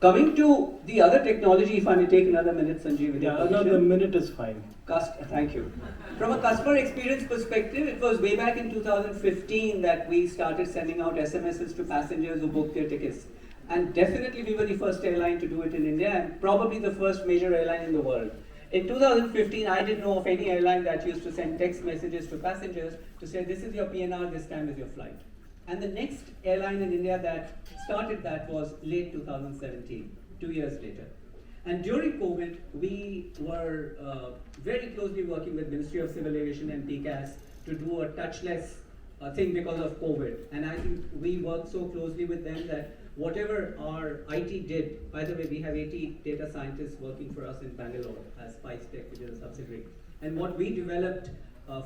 Coming to the other technology, if I may take another minute, Sanjeev, with your Yeah, permission. another minute is fine. Thank you. From a customer experience perspective, it was way back in 2015 that we started sending out SMSs to passengers who booked their tickets. And definitely we were the first airline to do it in India and probably the first major airline in the world. In 2015, I didn't know of any airline that used to send text messages to passengers to say, this is your PNR, this time is your flight. And the next airline in India that started that was late 2017, 2 years later. And during COVID, we were very closely working with Ministry of Civil Aviation and PCAS to do a touchless thing because of COVID. And I think we worked so closely with them that whatever our IT did, by the way, we have 80 data scientists working for us in Bangalore as Spice Tech, which is a subsidiary. And what we developed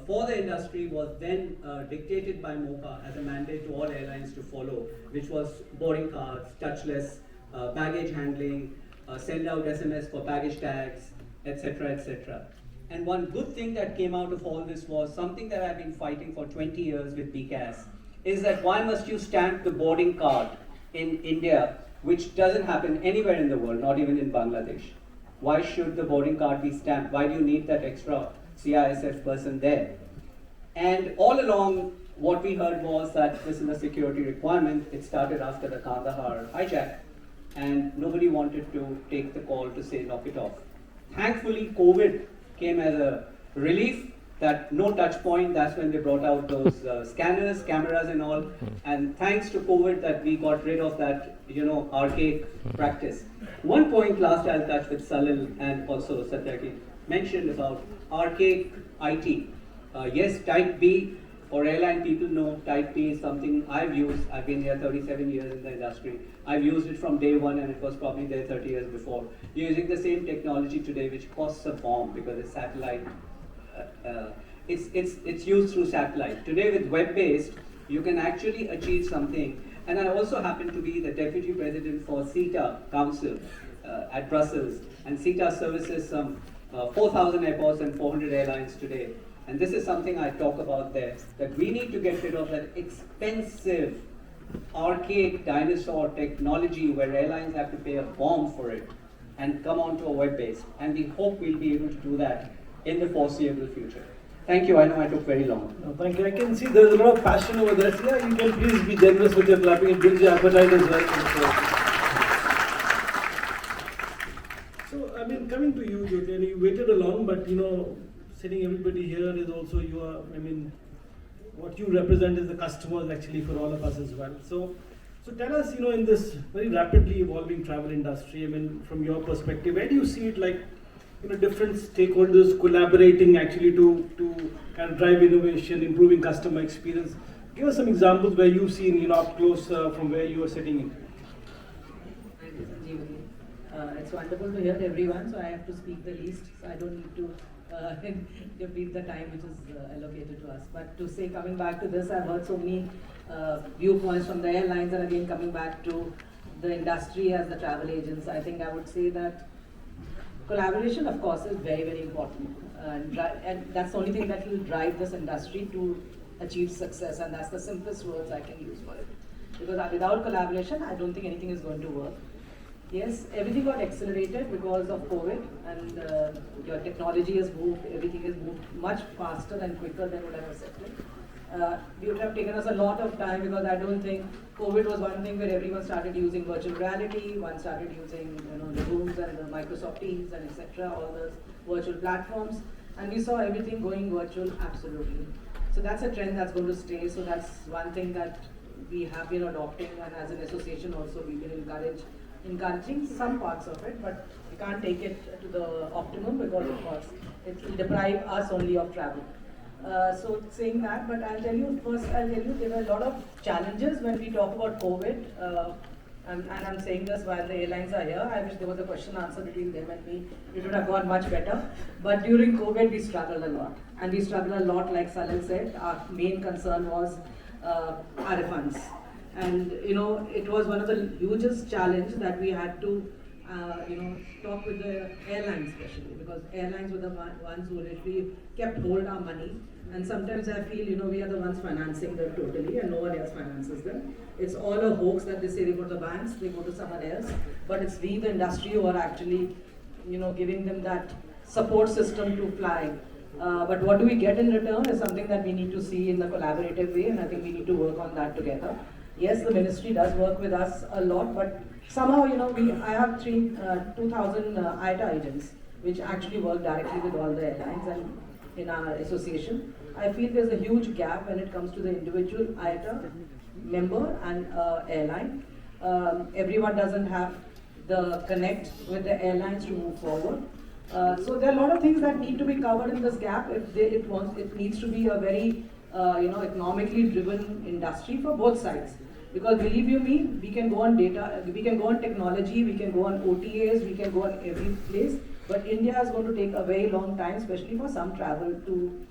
for the industry was then dictated by MOPA as a mandate to all airlines to follow, which was boarding cards, touchless, baggage handling, send out SMS for baggage tags, etc., etc. And one good thing that came out of all this was something that I've been fighting for 20 years with PCAS, is that why must you stamp the boarding card in India, which doesn't happen anywhere in the world, not even in Bangladesh? Why should the boarding card be stamped? Why do you need that extra CISF person there? And all along, what we heard was that this is a security requirement. It started after the Kandahar hijack, and nobody wanted to take the call to say knock it off. Thankfully, COVID came as a relief that no touch point. That's when they brought out those scanners, cameras and all. And thanks to COVID that we got rid of that, archaic practice. One point last I'll touch with Salil and also Satyaki mentioned about archaic IT. Yes, Type B, for airline people know, Type B is something I've used. I've been here 37 years in the industry. I've used it from day one and it was probably there 30 years before. Using the same technology today, which costs a bomb because it's satellite. It's used through satellite. Today with web-based, you can actually achieve something. And I also happen to be the deputy president for CETA Council at Brussels. And CETA services some 4,000 airports and 400 airlines today. And this is something I talk about there, that we need to get rid of that expensive, archaic dinosaur technology where airlines have to pay a bomb for it and come on to a web-based. And we hope we'll be able to do that in the foreseeable future. Thank you. I know I took very long. No, thank you. I can see there's a lot of passion over there. So yeah, you can please be generous with your clapping. It builds your appetite as well. So, I mean, coming to you, Jyoti, you waited along, but sitting everybody here is also what you represent is the customers actually for all of us as well. So tell us, in this very rapidly evolving travel industry, from your perspective, where do you see it like, different stakeholders collaborating actually to kind of drive innovation, improving customer experience? Give us some examples where you've seen, up close from where you are sitting in. Thank you, Sanjeev. It's wonderful to hear everyone, so I have to speak the least, so I don't need to deplete the time which is allocated to us. But to say, coming back to this, I've heard so many viewpoints from the airlines, and again coming back to the industry as the travel agents, I think I would say that collaboration, of course, is very, very important. And that's the only thing that will drive this industry to achieve success, and that's the simplest words I can use for it. Because without collaboration, I don't think anything is going to work. Yes, everything got accelerated because of COVID, and your technology has moved, everything has moved much faster and quicker than what I was expecting. It would have taken us a lot of time because I don't think COVID was one thing where everyone started using virtual reality, one started using the Zooms and the Microsoft Teams and etc., all those virtual platforms, and we saw everything going virtual absolutely. So that's a trend that's going to stay. So that's one thing that we have been adopting, and as an association also we've been encouraging some parts of it, but we can't take it to the optimum because of course it will deprive us only of travel. So saying that, but I'll tell you there were a lot of challenges when we talk about COVID, and I'm saying this while the airlines are here. I wish there was a question answer between them and me. It would have gone much better. But during COVID, we struggled a lot. And we struggled a lot, like Salil said. Our main concern was our refunds. And it was one of the hugest challenge that we had to talk with the airlines especially, because airlines were the ones who literally kept hold our money. And sometimes I feel, we are the ones financing them totally and no one else finances them. It's all a hoax that they say they go to the banks, they go to someone else, but it's we, the industry, who are actually, giving them that support system to fly. But what do we get in return is something that we need to see in the collaborative way, and I think we need to work on that together. Yes, the ministry does work with us a lot, but somehow, I have 2,000 IATA agents, which actually work directly with all the airlines and in our association. I feel there's a huge gap when it comes to the individual IATA member and airline. Everyone doesn't have the connect with the airlines to move forward. So there are a lot of things that need to be covered in this gap. It needs to be a very economically driven industry for both sides. Because believe you me, we can go on data, we can go on technology, we can go on OTAs, we can go on every place. But India is going to take a very long time, especially for some travel, to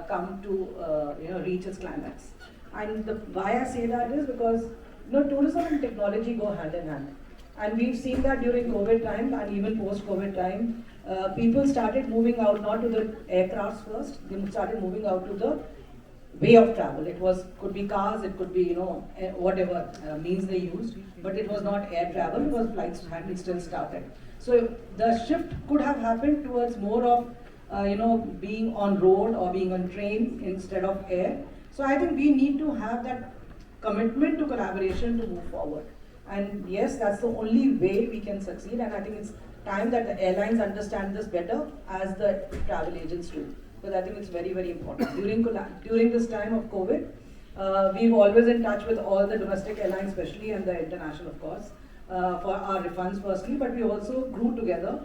come to reach its climax. And why I say that is because tourism and technology go hand in hand. And we've seen that during COVID time and even post-COVID time, people started moving out not to the aircrafts first, they started moving out to the way of travel. Could be cars, it could be whatever means they used, but it was not air travel because flights hadn't still started. So the shift could have happened towards more of being on road or being on train instead of air. So I think we need to have that commitment to collaboration to move forward. And yes, that's the only way we can succeed. And I think it's time that the airlines understand this better as the travel agents do. Because I think it's very, very important. During this time of COVID, we've always in touch with all the domestic airlines, especially, and the international, of course, for our refunds firstly, but we also grew together